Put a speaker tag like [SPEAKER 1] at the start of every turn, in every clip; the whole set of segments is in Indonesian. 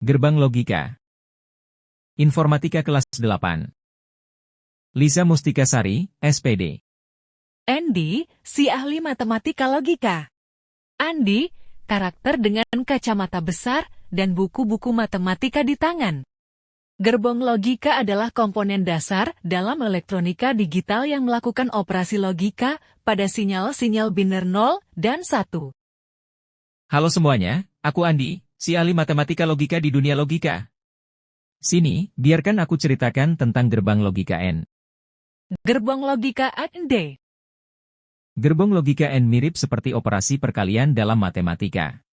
[SPEAKER 1] Gerbang Logika. Informatika kelas 8. Lisa Mustikasari, SPD.
[SPEAKER 2] Andy, si ahli matematika logika. Andi, karakter dengan kacamata besar dan buku-buku matematika di tangan. Gerbong logika adalah komponen dasar dalam elektronika digital yang melakukan operasi logika pada sinyal-sinyal biner 0 dan 1.
[SPEAKER 1] Halo semuanya, aku Andi, si ahli matematika logika di dunia logika. Sini, biarkan aku ceritakan tentang gerbang logika N.
[SPEAKER 2] Gerbong logika N.
[SPEAKER 1] Gerbong logika N mirip seperti operasi perkalian dalam matematika.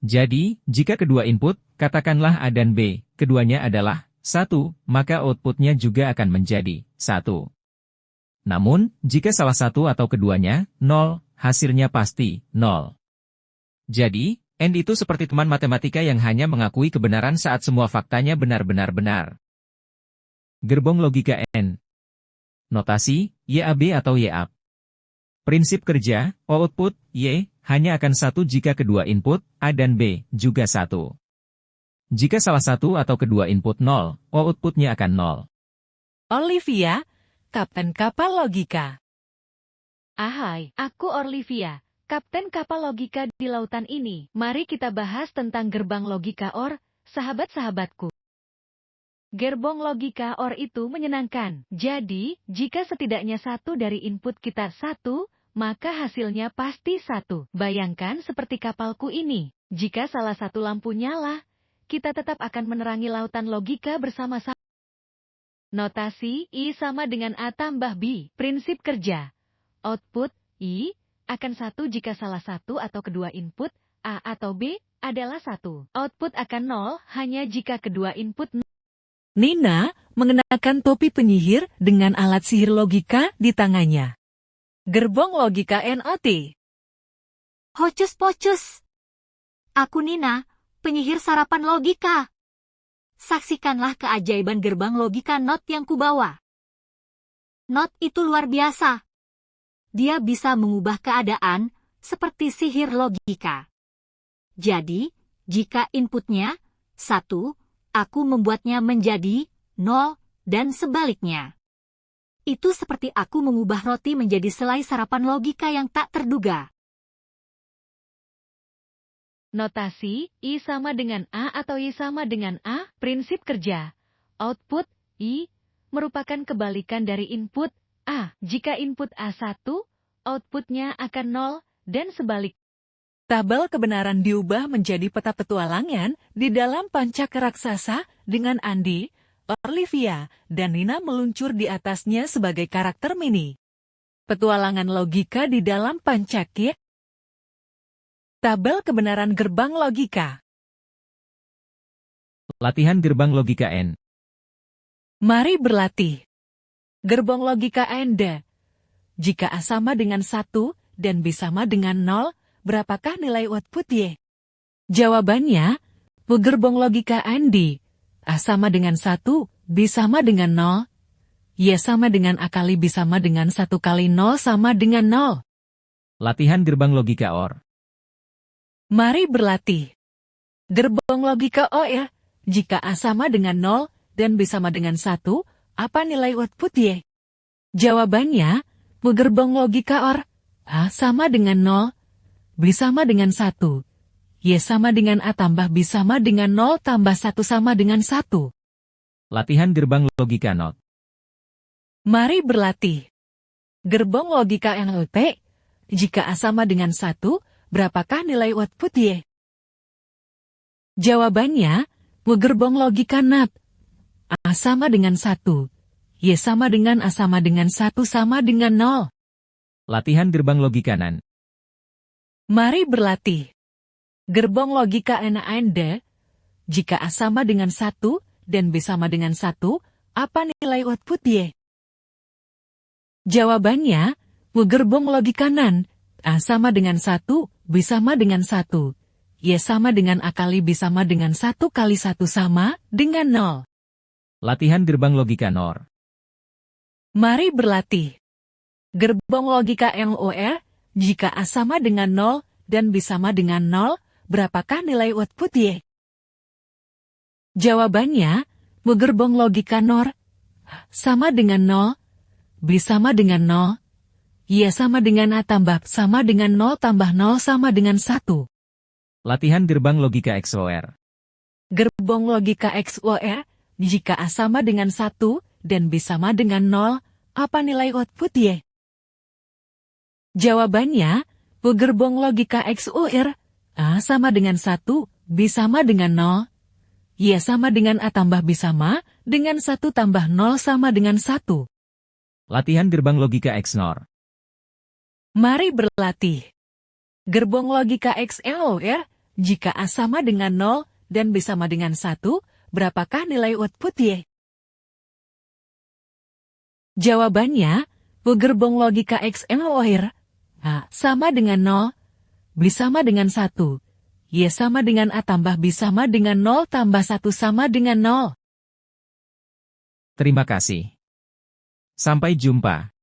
[SPEAKER 1] Jadi, jika kedua input, katakanlah A dan B, keduanya adalah 1, maka outputnya juga akan menjadi 1. Namun, jika salah satu atau keduanya 0, hasilnya pasti 0. Jadi, N itu seperti teman matematika yang hanya mengakui kebenaran saat semua faktanya benar-benar benar. Gerbong logika N. Notasi, YAB atau YAB. Prinsip kerja, output, Y, hanya akan 1 jika kedua input, A dan B, juga 1. Jika salah satu atau kedua input 0, outputnya akan 0.
[SPEAKER 2] Olivia, kapten kapal logika.
[SPEAKER 3] Hai, aku Olivia, kapten kapal logika di lautan ini. Mari kita bahas tentang gerbang logika OR, sahabat-sahabatku. Gerbong logika OR itu menyenangkan. Jadi, jika setidaknya satu dari input kita 1, maka hasilnya pasti 1. Bayangkan seperti kapalku ini. Jika salah satu lampu nyala, kita tetap akan menerangi lautan logika bersama-sama. Notasi I sama dengan A tambah B. Prinsip kerja. Output I akan 1 jika salah satu atau kedua input, A atau B, adalah 1. Output akan 0 hanya jika kedua input.
[SPEAKER 2] Nina mengenakan topi penyihir dengan alat sihir logika di tangannya. Gerbong logika NOT.
[SPEAKER 4] Hocus pocus. Aku Nina, penyihir sarapan logika. Saksikanlah keajaiban gerbang logika NOT yang kubawa. NOT itu luar biasa. Dia bisa mengubah keadaan seperti sihir logika. Jadi, jika inputnya 1, aku membuatnya menjadi 0 dan sebaliknya. Itu seperti aku mengubah roti menjadi selai sarapan logika yang tak terduga.
[SPEAKER 3] Notasi I sama dengan A atau Y sama dengan A. Prinsip kerja. Output I merupakan kebalikan dari input A. Jika input A1, outputnya akan 0 dan sebalik.
[SPEAKER 2] Tabel kebenaran diubah menjadi peta petualangan di dalam pancak raksasa dengan Andi, Olivia, dan Nina meluncur di atasnya sebagai karakter mini. Petualangan logika di dalam pancak ya. Tabel kebenaran gerbang logika.
[SPEAKER 1] Latihan gerbang logika N.
[SPEAKER 2] Mari berlatih. Gerbong logika Anda. Jika A sama dengan 1 dan B sama dengan 0, berapakah nilai output Y? Jawabannya, gerbong logika Andi. A sama dengan 1, B sama dengan 0, Y sama dengan A kali B sama dengan 1 kali 0 sama dengan 0.
[SPEAKER 1] Latihan gerbang logika OR.
[SPEAKER 2] Mari berlatih. Gerbong logika OR. Jika A sama dengan 0 dan B sama dengan 1, apa nilai output Y? Jawabannya, gerbong logika OR. A sama dengan 0, B sama dengan 1, Y sama dengan A tambah B sama dengan 0 tambah 1 sama dengan 1.
[SPEAKER 1] Latihan gerbang logika NOT.
[SPEAKER 2] Mari berlatih. Gerbong logika NOT. Jika A sama dengan 1, berapakah nilai output Y? Jawabannya, gerbong logika NOT. A sama dengan 1, Y sama dengan A sama dengan 1 sama dengan 0.
[SPEAKER 1] Latihan gerbang logika NAND.
[SPEAKER 2] Mari berlatih. Gerbong logika Anda. Jika A sama dengan 1 dan B sama dengan 1, apa nilai output Y? Jawabannya, gerbong logika NAND. A sama dengan 1, B sama dengan 1, Y sama dengan A kali B sama dengan 1 kali 1 sama dengan 0.
[SPEAKER 1] Latihan gerbang logika NOR.
[SPEAKER 2] Mari berlatih. Gerbong logika NOR. Jika A sama dengan 0 dan B sama dengan 0, berapakah nilai output Y? Jawabannya, mu gerbong logika NOR sama dengan 0, B sama dengan 0, Y sama dengan A tambah sama dengan 0 tambah 0 sama dengan 1.
[SPEAKER 1] Latihan gerbang logika XOR.
[SPEAKER 2] Gerbong logika XOR, jika A sama dengan 1 dan B sama dengan 0, apa nilai output Y? Jawabannya, mu gerbong logika XOR, A sama dengan 1, B sama dengan 0, Y sama dengan A tambah B sama dengan 1 tambah 0 sama dengan 1.
[SPEAKER 1] Latihan gerbang logika XNOR.
[SPEAKER 2] Mari berlatih. Gerbong logika XOR, jika A sama dengan 0 dan B sama dengan 1, berapakah nilai output Y? Jawabannya, mu gerbong logika XOR, A sama dengan 0, B sama dengan 1, Y sama dengan A tambah B sama dengan 0 tambah 1 sama dengan 0.
[SPEAKER 1] Terima kasih. Sampai jumpa.